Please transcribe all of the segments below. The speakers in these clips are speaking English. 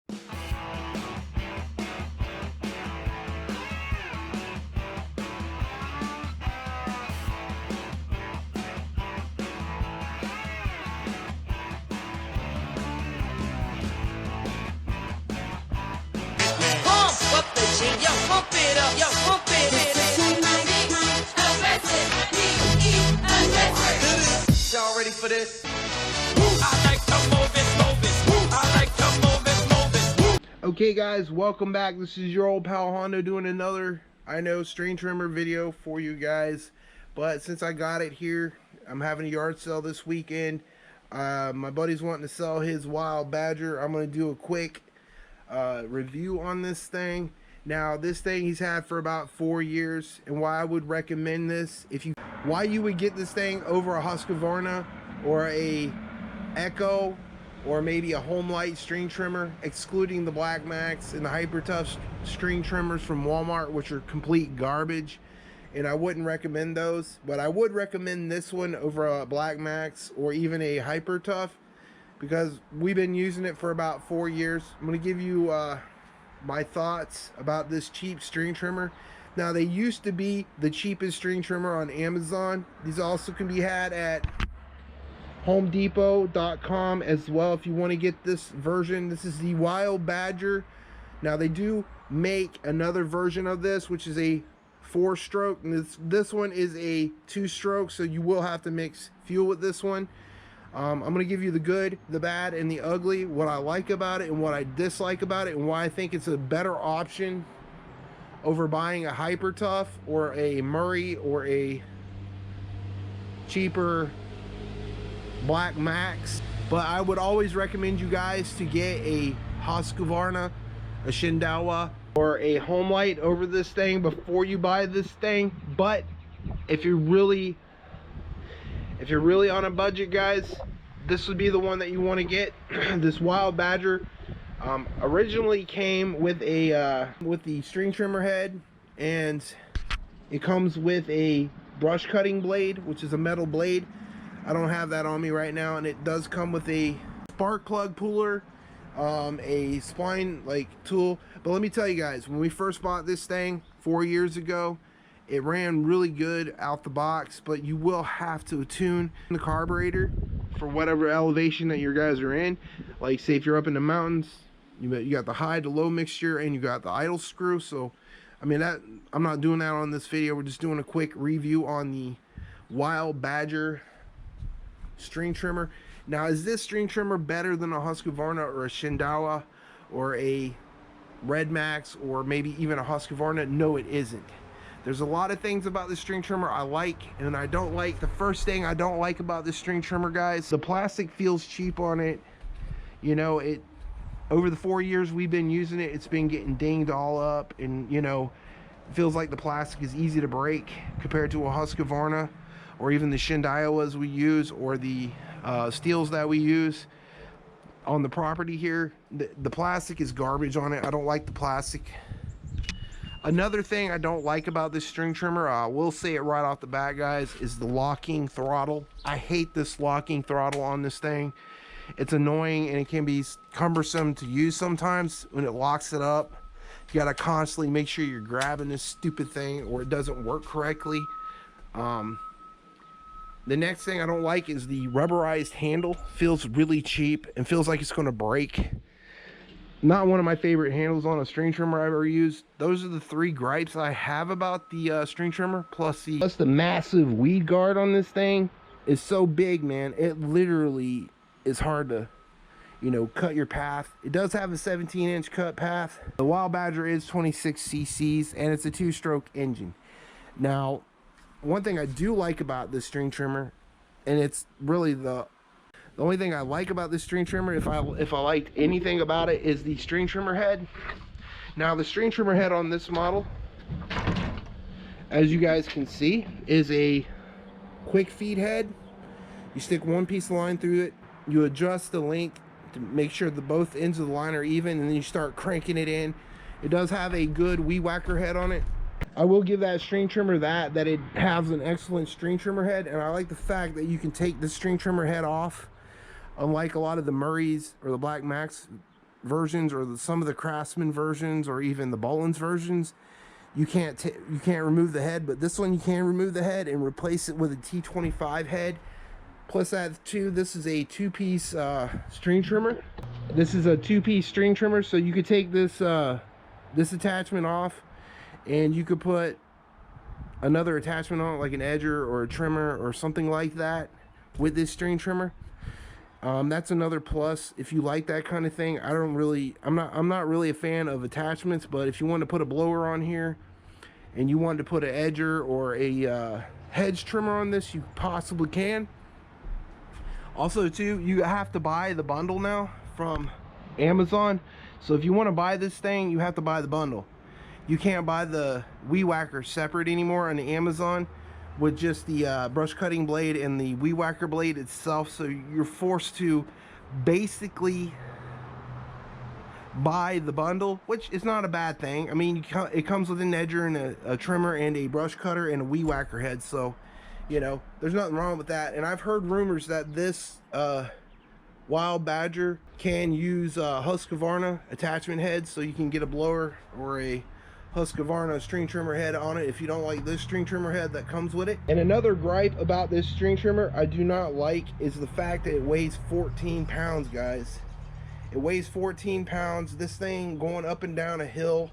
Yo, pump it up, yo, pump it. Y'all ready for this? I like to move it. I like to move it. Okay guys, welcome back. This is your old pal Hondo doing another, I know, string trimmer video for you guys. But since I got it here, I'm having a yard sale this weekend. My buddy's wanting to sell his wild badger. I'm going to do a quick review on this thing. Now, this thing he's had for about 4 years, and why I would recommend this, why you would get this thing over a Husqvarna or a Echo or maybe a Home Light string trimmer, excluding the Black Max and the Hyper Tough string trimmers from Walmart, which are complete garbage, and I wouldn't recommend those. But I would recommend this one over a Black Max or even a Hyper Tough, because we've been using it for about 4 years. I'm going to give you my thoughts about this cheap string trimmer. Now, they used to be the cheapest string trimmer on Amazon. These also can be had at homedepot.com as well if you want to get this version. This is the Wild Badger. Now, they do make another version of this, which is a 4-stroke, and this one is a 2-stroke, so you will have to mix fuel with this one. I'm going to give you the good, the bad, and the ugly, what I like about it and what I dislike about it, and why I think it's a better option over buying a Hyper Tough or a Murray or a cheaper Black Max. But I would always recommend you guys to get a Husqvarna, a Shindawa, or a Home Light over this thing before you buy this thing. But if you're really on a budget, guys, this would be the one that you want to get. This Wild Badger originally came with a with the string trimmer head, and it comes with a brush cutting blade, which is a metal blade. I don't have that on me right now, and it does come with a spark plug puller, a spline like tool. But let me tell you guys, when we first bought this thing 4 years ago, it ran really good out the box, but you will have to tune the carburetor for whatever elevation that your guys are in. Like, say if you're up in the mountains, you got the high to low mixture, and you got the idle screw. So I mean, that I'm not doing that on this video. We're just doing a quick review on the Wild Badger string trimmer. Now, is this string trimmer better than a Husqvarna or a Shindawa or a Red Max or maybe even a Husqvarna? No, it isn't. There's a lot of things about this string trimmer I like and I don't like. The first thing I don't like about this string trimmer, guys, the plastic feels cheap on it. You know, it over the 4 years we've been using it, it's been getting dinged all up, and you know, it feels like the plastic is easy to break compared to a Husqvarna or even the Shindawas we use, or the steels that we use on the property here. The plastic is garbage on it. I don't like the plastic. Another thing I don't like about this string trimmer, I will say it right off the bat, guys, is the locking throttle. I hate this locking throttle on this thing. It's annoying and it can be cumbersome to use sometimes when it locks it up. You gotta constantly make sure you're grabbing this stupid thing or it doesn't work correctly. The next thing I don't like is the rubberized handle. Feels really cheap and feels like it's gonna break. Not one of my favorite handles on a string trimmer I've ever used. Those are the three gripes I have about the string trimmer. Plus the massive weed guard on this thing is so big, man. It literally is hard to, you know, cut your path. It does have a 17-inch cut path. The Wild Badger is 26 cc's and it's a 2-stroke engine. Now, one thing I do like about this string trimmer, and it's really the only thing I like about this string trimmer, if I liked anything about it, is the string trimmer head. Now, the string trimmer head on this model, as you guys can see, is a quick feed head. You stick one piece of line through it, you adjust the length to make sure that both ends of the line are even, and then you start cranking it in. It does have a good weed whacker head on it. I will give that string trimmer that it has an excellent string trimmer head, and I like the fact that you can take the string trimmer head off. Unlike a lot of the Murrays or the Black Max versions or some of the Craftsman versions or even the Bollins versions, you can't remove the head, but this one you can remove the head and replace it with a T25 head. Plus that too, this is a two-piece string trimmer. This is a two-piece string trimmer, so you could take this this attachment off and you could put another attachment on it, like an edger or a trimmer or something like that with this string trimmer. That's another plus if you like that kind of thing. I'm not really a fan of attachments, but if you want to put a blower on here and you want to put an edger or a hedge trimmer on this, you possibly can. Also too, you have to buy the bundle now from Amazon. So if you want to buy this thing, you have to buy the bundle. You can't buy the weed whacker separate anymore on the Amazon with just the brush cutting blade and the weed whacker blade itself. So you're forced to basically buy the bundle, which is not a bad thing. I mean, it comes with an edger and a trimmer and a brush cutter and a weed whacker head. So, you know, there's nothing wrong with that. And I've heard rumors that this Wild Badger can use Husqvarna attachment heads, so you can get a blower or a Husqvarna string trimmer head on it if you don't like this string trimmer head that comes with it. And another gripe about this string trimmer I do not like is the fact that it weighs 14 pounds, guys. It weighs 14 pounds. This thing going up and down a hill,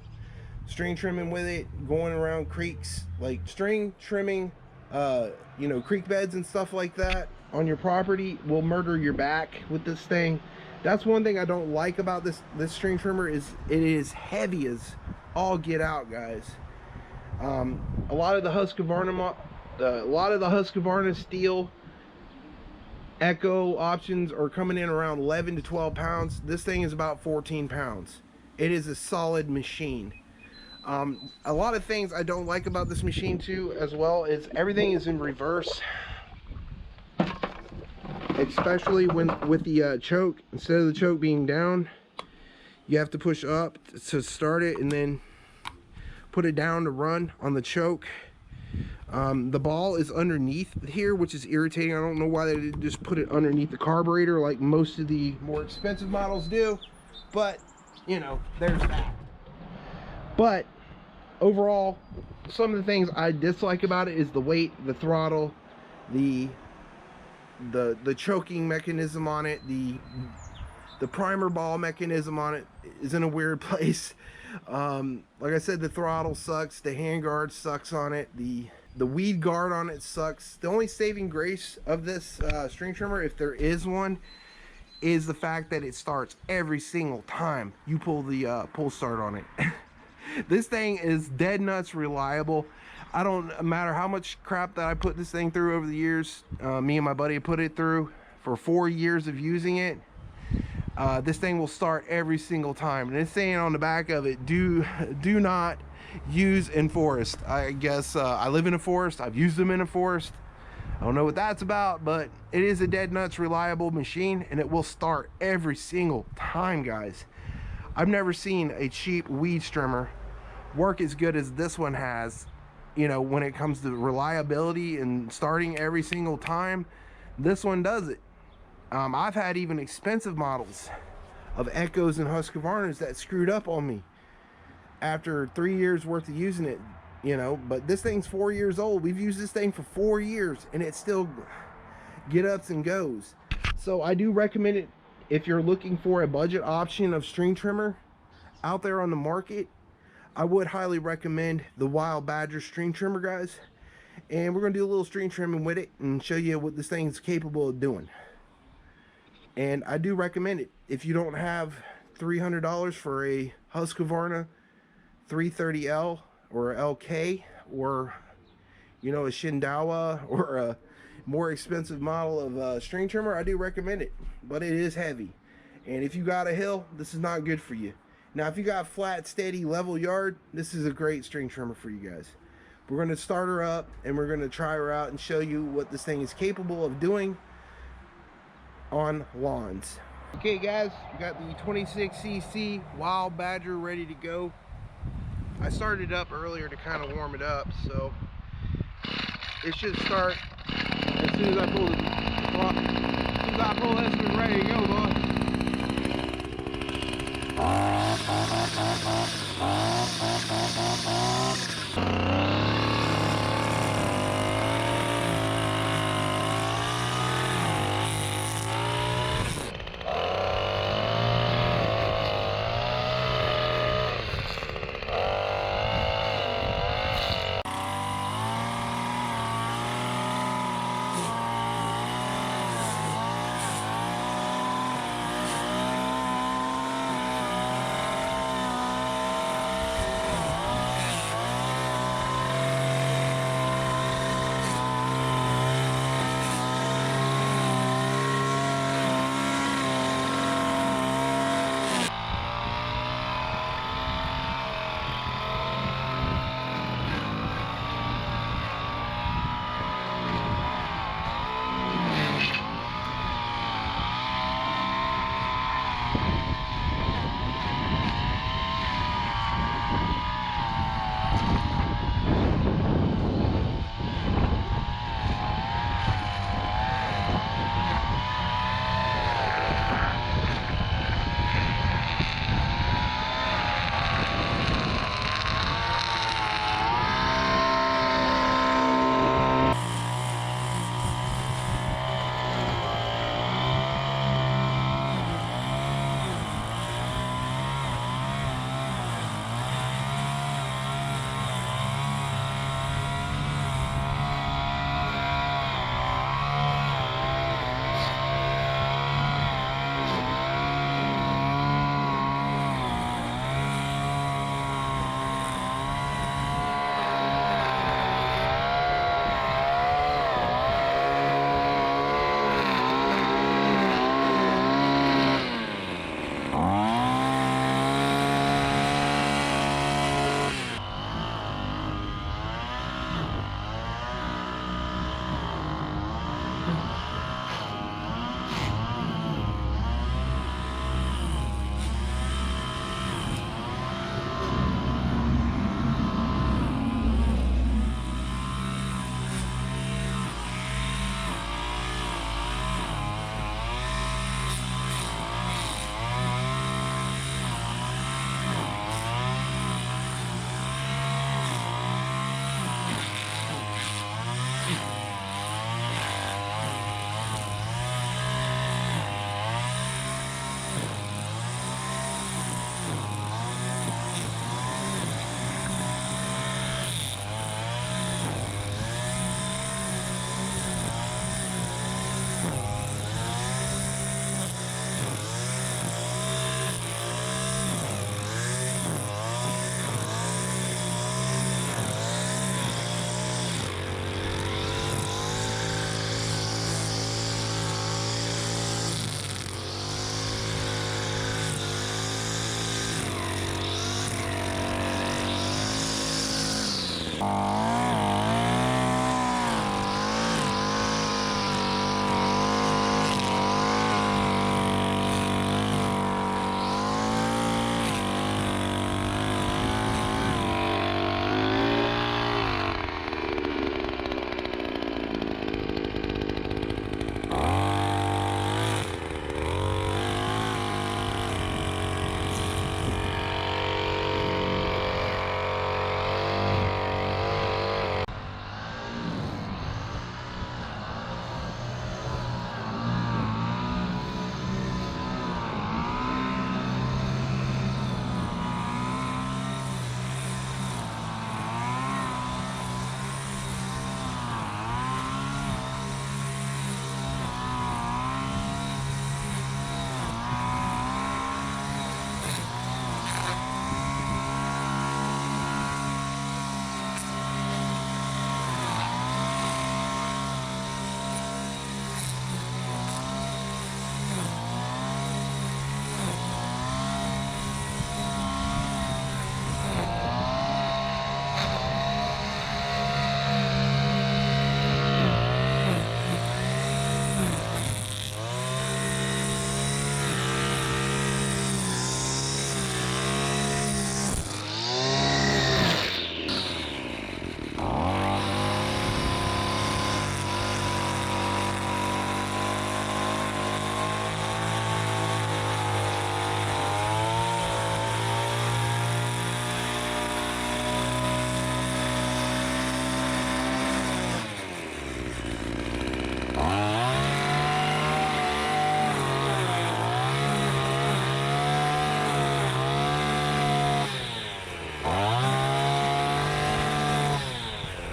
string trimming with it, going around creeks, like string trimming, you know, creek beds and stuff like that on your property will murder your back with this thing. That's one thing I don't like about this string trimmer, is it is heavy as all get out, guys. A lot of the Husqvarna steel Echo options are coming in around 11 to 12 pounds. This thing is about 14 pounds. It is a solid machine. A lot of things I don't like about this machine too, as well, is everything is in reverse, especially with the choke. Instead of the choke being down, you have to push up to start it and then put it down to run on the choke. The ball is underneath here, which is irritating. I don't know why they didn't just put it underneath the carburetor like most of the more expensive models do, but you know, there's that. But overall, some of the things I dislike about it is the weight, the throttle, the choking mechanism on it, the primer ball mechanism on it is in a weird place. Like I said, the throttle sucks, the handguard sucks on it, the weed guard on it sucks. The only saving grace of this string trimmer, if there is one, is the fact that it starts every single time you pull the pull start on it. This thing is dead nuts reliable. I don't matter how much crap that I put this thing through over the years. Me and my buddy put it through for 4 years of using it. This thing will start every single time, and it's saying on the back of it, do not use in forest. I guess I live in a forest. I've used them in a forest. I don't know what that's about, but it is a dead nuts reliable machine, and it will start every single time, guys. I've never seen a cheap weed trimmer work as good as this one has, you know, when it comes to reliability and starting every single time. This one does it. I've had even expensive models of Echoes and Husqvarnas that screwed up on me after 3 years worth of using it, you know. But this thing's 4 years old. We've used this thing for 4 years and it still get ups and goes. So I do recommend it if you're looking for a budget option of string trimmer out there on the market. I would highly recommend the Wild Badger string trimmer, guys. And we're going to do a little string trimming with it and show you what this thing is capable of doing. And I do recommend it. If you don't have $300 for a Husqvarna 330L or LK, or you know, a Shindawa or a more expensive model of string trimmer, I do recommend it. But it is heavy, and if you got a hill, this is not good for you. Now if you got flat, steady, level yard, this is a great string trimmer for you guys. We're going to start her up and we're going to try her out and show you what this thing is capable of doing on lawns. Okay guys, we got the 26cc Wild Badger ready to go. I started it up earlier to kind of warm it up, so it should start as soon as I pull this. As soon as I pull this, we're ready to go, boy.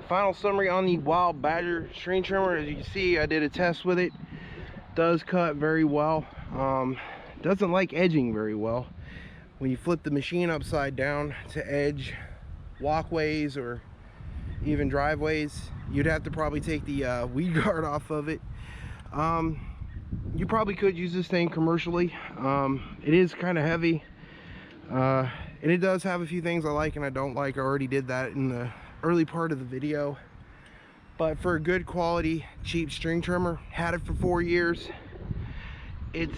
final summary on the Wild Badger string trimmer. As you can see, I did a test with it. Does cut very well. Doesn't like edging very well. When you flip the machine upside down to edge walkways or even driveways, you'd have to probably take the weed guard off of it. You probably could use this thing commercially. It is kind of heavy, and it does have a few things I like and I don't like. I already did that in the early part of the video. But for a good quality cheap string trimmer, had it for 4 years. It's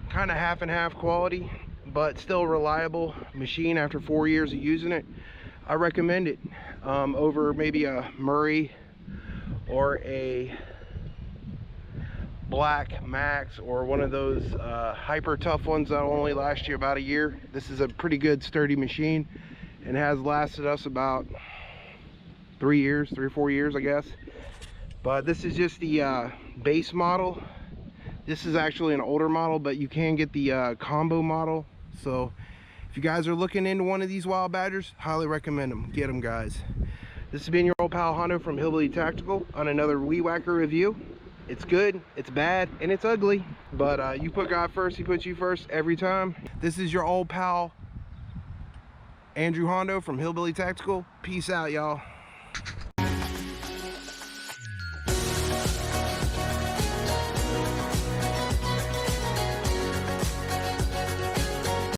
kind of half and half quality, but still reliable machine after 4 years of using it. I recommend it over maybe a Murray or a Black Max or one of those hyper tough ones that only last you about a year. This is a pretty good sturdy machine and has lasted us about 3 or 4 years, I guess. But this is just the base model. This is actually an older model, but you can get the combo model. So if you guys are looking into one of these Wild Badgers, highly recommend them. Get them, guys. This has been your old pal Hondo from Hillbilly Tactical on another Weed Whacker review. It's good, it's bad, and it's ugly, but you put God first, he puts you first every time. This is your old pal Andrew Hondo from Hillbilly Tactical. Peace out, y'all.